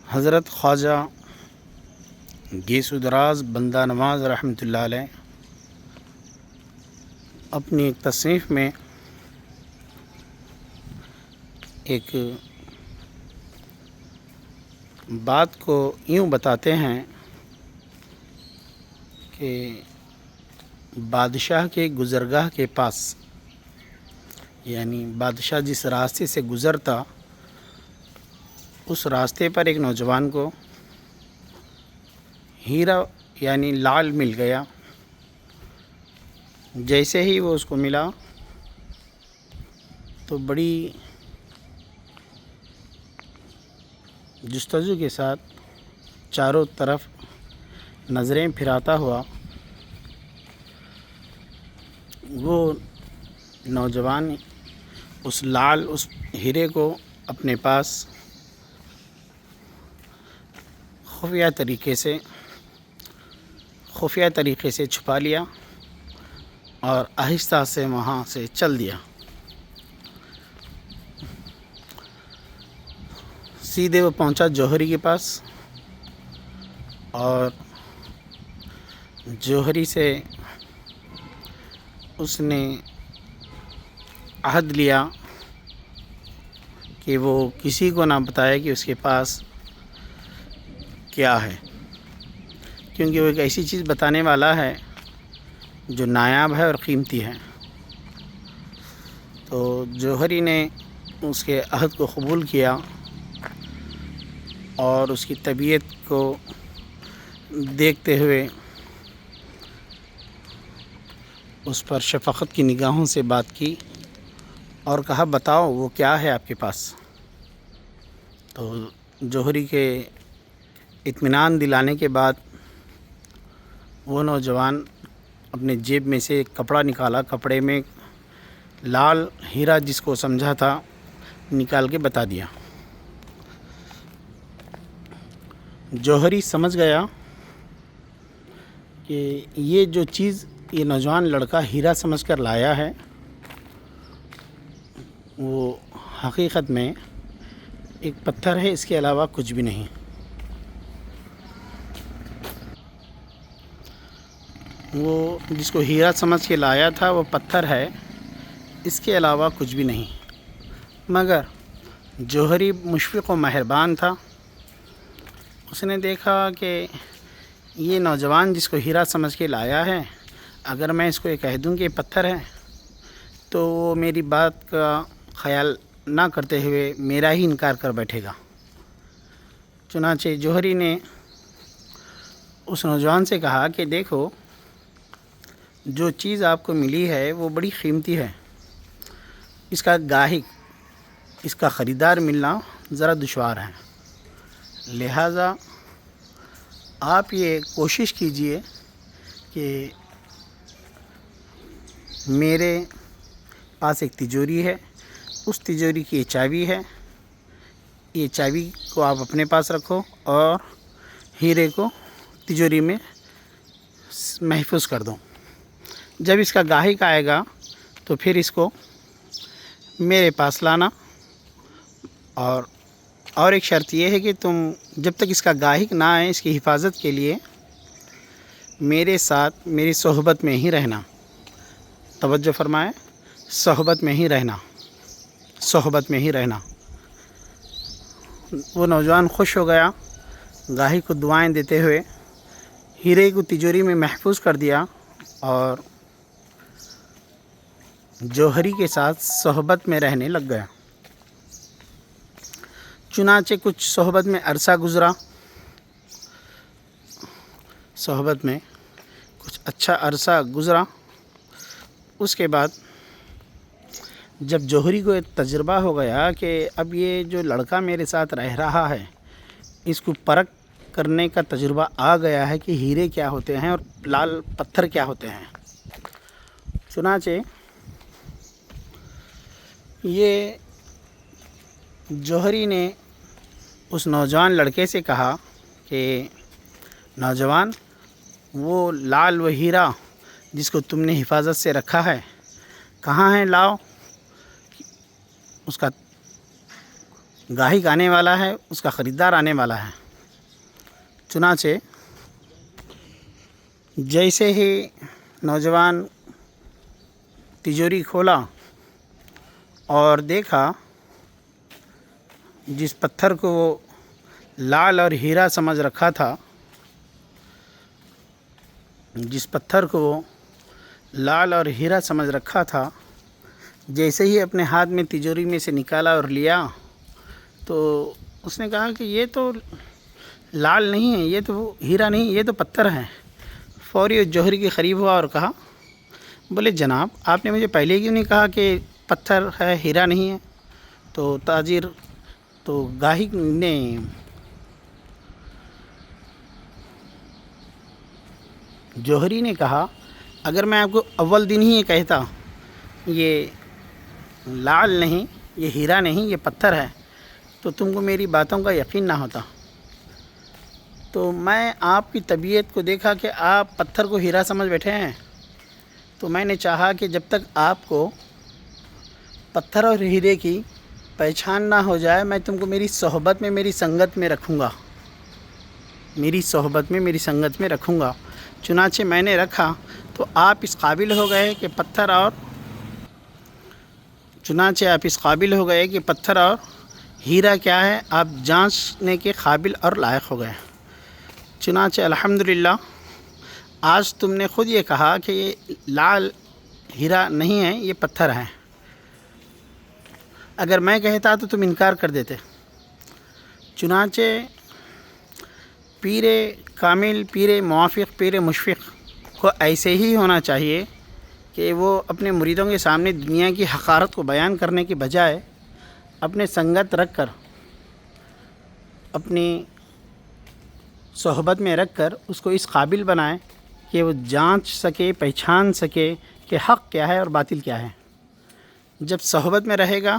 حضرت خواجہ گیس دراز بندہ نواز رحمۃ اللہ علیہ اپنی ایک تصنیف میں ایک بات کو یوں بتاتے ہیں کہ بادشاہ کے گزرگاہ کے پاس، یعنی بادشاہ جس راستے سے گزرتا اس راستے پر ایک نوجوان کو ہیرا یعنی لعل مل گیا۔ جیسے ہی وہ اس کو ملا تو بڑی جستجو کے ساتھ چاروں طرف نظریں پھراتا ہوا وہ نوجوان اس لعل، اس ہیرے کو اپنے پاس خفیہ طریقے سے چھپا لیا اور آہستہ سے وہاں سے چل دیا۔ سیدھے وہ پہنچا جوہری کے پاس اور جوہری سے اس نے عہد لیا کہ وہ کسی کو نہ بتائے کہ اس کے پاس کیا ہے، کیونکہ وہ ایک ایسی چیز بتانے والا ہے جو نایاب ہے اور قیمتی ہے۔ تو جوہری نے اس کے عہد کو قبول کیا اور اس کی طبیعت کو دیکھتے ہوئے اس پر شفقت کی نگاہوں سے بات کی اور کہا بتاؤ وہ کیا ہے آپ کے پاس۔ تو جوہری کے اطمینان دلانے کے بعد وہ نوجوان اپنے جیب میں سے ایک کپڑا نکالا، کپڑے میں لعل ہیرا جس کو سمجھا تھا نکال کے بتا دیا۔ جوہری سمجھ گیا کہ یہ جو چیز یہ نوجوان لڑکا ہیرا سمجھ کر لایا ہے وہ حقیقت میں ایک پتھر ہے، اس کے علاوہ کچھ بھی نہیں۔ وہ جس کو ہیرا سمجھ کے لایا تھا وہ پتھر ہے، اس کے علاوہ کچھ بھی نہیں۔ مگر جوہری مشفق و مہربان تھا، اس نے دیکھا کہ یہ نوجوان جس کو ہیرا سمجھ کے لایا ہے اگر میں اس کو یہ کہہ دوں کہ یہ پتھر ہے تو وہ میری بات کا خیال نہ کرتے ہوئے میرا ہی انکار کر بیٹھے گا۔ چنانچہ جوہری نے اس نوجوان سے کہا کہ دیکھو جو چیز آپ کو ملی ہے وہ بڑی قیمتی ہے، اس کا گاہک، اس کا خریدار ملنا ذرا دشوار ہے، لہٰذا آپ یہ کوشش کیجئے کہ میرے پاس ایک تجوری ہے، اس تجوری کی یہ چابی ہے، یہ چابی کو آپ اپنے پاس رکھو اور ہیرے کو تجوری میں محفوظ کر دو۔ جب اس کا گاہک آئے گا تو پھر اس کو میرے پاس لانا، اور ایک شرط یہ ہے کہ تم جب تک اس کا گاہک نہ آئے اس کی حفاظت کے لیے میرے ساتھ میری صحبت میں ہی رہنا۔ توجہ فرمائے، صحبت میں ہی رہنا، صحبت میں ہی رہنا۔ وہ نوجوان خوش ہو گیا، گاہک کو دعائیں دیتے ہوئے ہیرے کو تجوری میں محفوظ کر دیا اور جوہری کے ساتھ صحبت میں رہنے لگ گیا۔ چنانچہ کچھ صحبت میں عرصہ گزرا، صحبت میں کچھ اچھا عرصہ گزرا۔ اس کے بعد جب جوہری کو ایک تجربہ ہو گیا کہ اب یہ جو لڑکا میرے ساتھ رہ رہا ہے اس کو پرکھ کرنے کا تجربہ آ گیا ہے کہ ہیرے کیا ہوتے ہیں اور لعل پتھر کیا ہوتے ہیں، چنانچہ یہ جوہری نے اس نوجوان لڑکے سے کہا کہ نوجوان وہ لعل و ہیرا جس کو تم نے حفاظت سے رکھا ہے کہاں ہے، لاؤ۔ اس کا گاہک آنے والا ہے، اس کا خریدار آنے والا ہے۔ چنانچہ جیسے ہی نوجوان تجوری کھولا اور دیکھا جس پتھر کو وہ لعل اور ہیرا سمجھ رکھا تھا، جس پتھر کو وہ لعل اور ہیرا سمجھ رکھا تھا، جیسے ہی اپنے ہاتھ میں تجوری میں سے نکالا اور لیا تو اس نے کہا کہ یہ تو لعل نہیں ہے، یہ تو ہیرا نہیں، یہ تو پتھر ہے۔ فوری اس جوہری کے قریب ہوا اور کہا، بولے جناب آپ نے مجھے پہلے کیوں نہیں کہا کہ پتھر ہے، ہیرا نہیں ہے؟ تو تاجر تو گاہک نے جوہری نے کہا، اگر میں آپ کو اول دن ہی یہ کہتا یہ لعل نہیں، یہ ہیرا نہیں، یہ پتھر ہے، تو تم کو میری باتوں کا یقین نہ ہوتا۔ تو میں آپ کی طبیعت کو دیکھا کہ آپ پتھر کو ہیرا سمجھ بیٹھے ہیں، تو میں نے چاہا کہ جب تک آپ کو پتھر اور ہیرے کی پہچان نہ ہو جائے میں تم کو میری صحبت میں، میری سنگت میں رکھوں گا، میری صحبت میں، میری سنگت میں رکھوں گا۔ چنانچہ میں نے رکھا تو آپ اس قابل ہو گئے کہ پتھر اور ہیرا کیا ہے، آپ جانچنے کے قابل اور لائق ہو گئے۔ چنانچہ الحمدللہ آج تم نے خود یہ کہا کہ یہ لعل ہیرا نہیں ہے، یہ پتھر ہے۔ اگر میں کہتا تو تم انکار کر دیتے۔ چنانچہ پیر کامل، پیر موافق، پیر مشفق کو ایسے ہی ہونا چاہیے کہ وہ اپنے مریدوں کے سامنے دنیا کی حقارت کو بیان کرنے کی بجائے اپنے سنگت رکھ کر، اپنی صحبت میں رکھ کر اس کو اس قابل بنائیں کہ وہ جانچ سکے، پہچان سکے کہ حق کیا ہے اور باطل کیا ہے۔ جب صحبت میں رہے گا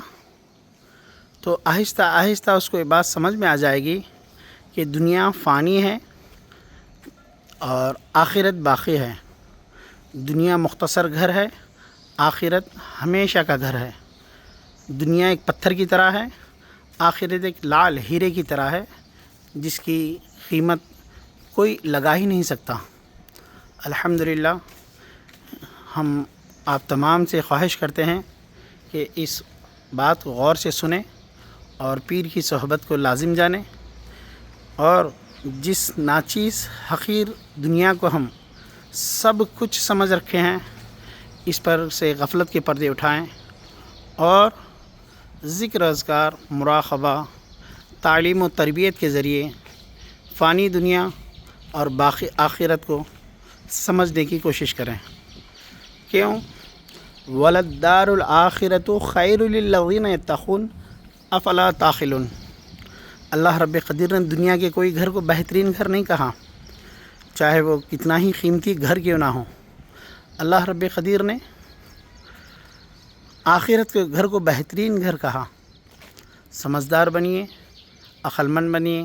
تو آہستہ آہستہ اس کو یہ بات سمجھ میں آ جائے گی کہ دنیا فانی ہے اور آخرت باقی ہے، دنیا مختصر گھر ہے، آخرت ہمیشہ کا گھر ہے۔ دنیا ایک پتھر کی طرح ہے، آخرت ایک لعل ہیرے کی طرح ہے جس کی قیمت کوئی لگا ہی نہیں سکتا۔ الحمدللہ ہم آپ تمام سے خواہش کرتے ہیں کہ اس بات کو غور سے سنیں اور پیر کی صحبت کو لازم جانیں، اور جس ناچیز حقیر دنیا کو ہم سب کچھ سمجھ رکھے ہیں اس پر سے غفلت کے پردے اٹھائیں اور ذکر اذکار، مراقبہ، تعلیم و تربیت کے ذریعے فانی دنیا اور باقی آخرت کو سمجھنے کی کوشش کریں۔ کیوں؟ وَلَلدَّارُ الْآخِرَةُ خَيْرٌ لِلَّذِينَ يَتَّقُونَ افلا تعقلون۔ اللہ رب قدیر نے دنیا کے کوئی گھر کو بہترین گھر نہیں کہا، چاہے وہ کتنا ہی قیمتی گھر کیوں نہ ہو۔ اللہ رب قدیر نے آخرت کے گھر کو بہترین گھر کہا۔ سمجھدار بنیے، عقل مند بنیے،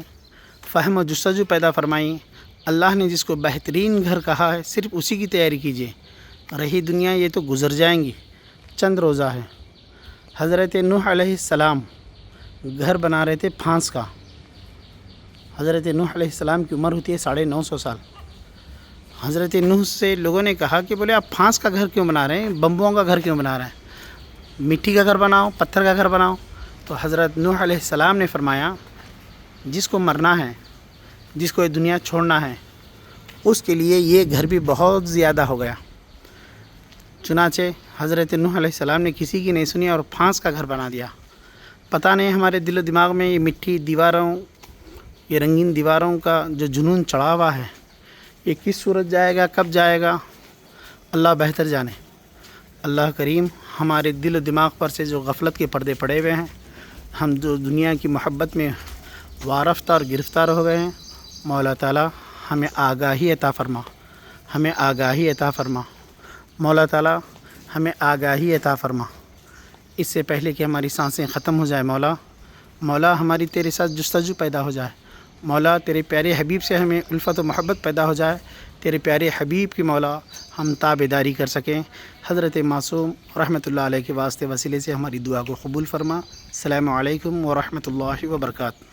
فہم و جستجو پیدا فرمائیے۔ اللہ نے جس کو بہترین گھر کہا ہے صرف اسی کی تیاری کیجیے۔ رہی دنیا یہ تو گزر جائیں گی، چند روزہ ہے۔ حضرت نوح علیہ السلام گھر بنا رہے تھے پھانس کا۔ حضرت نوح علیہ السلام کی عمر ہوتی ہے 950 سال۔ حضرت نوح سے لوگوں نے کہا کہ بولے آپ پھانس کا گھر کیوں بنا رہے ہیں، بمبوں کا گھر کیوں بنا رہے ہیں، مٹی کا گھر بناؤ، پتھر کا گھر بناؤ۔ تو حضرت نوح علیہ السلام نے فرمایا جس کو مرنا ہے، جس کو یہ دنیا چھوڑنا ہے، اس کے لیے یہ گھر بھی بہت زیادہ ہو گیا۔ چنانچہ حضرت نوح علیہ السلام نے کسی کی نہیں سنی اور پھانس کا گھر بنا دیا۔ پتہ نہیں ہمارے دل و دماغ میں یہ مٹی دیواروں، یہ رنگین دیواروں کا جو جنون چڑھا ہوا ہے، یہ کس صورت جائے گا، کب جائے گا، اللہ بہتر جانے۔ اللہ کریم ہمارے دل و دماغ پر سے جو غفلت کے پردے پڑے ہوئے ہیں، ہم جو دنیا کی محبت میں وارفتہ اور گرفتار ہو گئے ہیں، مولا تعالیٰ ہمیں آگاہی عطا فرما، ہمیں آگاہی عطا فرما، مولا تعالیٰ ہمیں آگاہی عطا فرما۔ اس سے پہلے کہ ہماری سانسیں ختم ہو جائے، مولا ہماری تیرے ساتھ جستجو پیدا ہو جائے، مولا تیرے پیارے حبیب سے ہمیں الفت و محبت پیدا ہو جائے، تیرے پیارے حبیب کی مولا ہم تابعداری کر سکیں۔ حضرت معصوم رحمۃ اللہ علیہ کے واسطے وسیلے سے ہماری دعا کو قبول فرما۔ السلام علیکم ورحمۃ اللہ وبرکاتہ.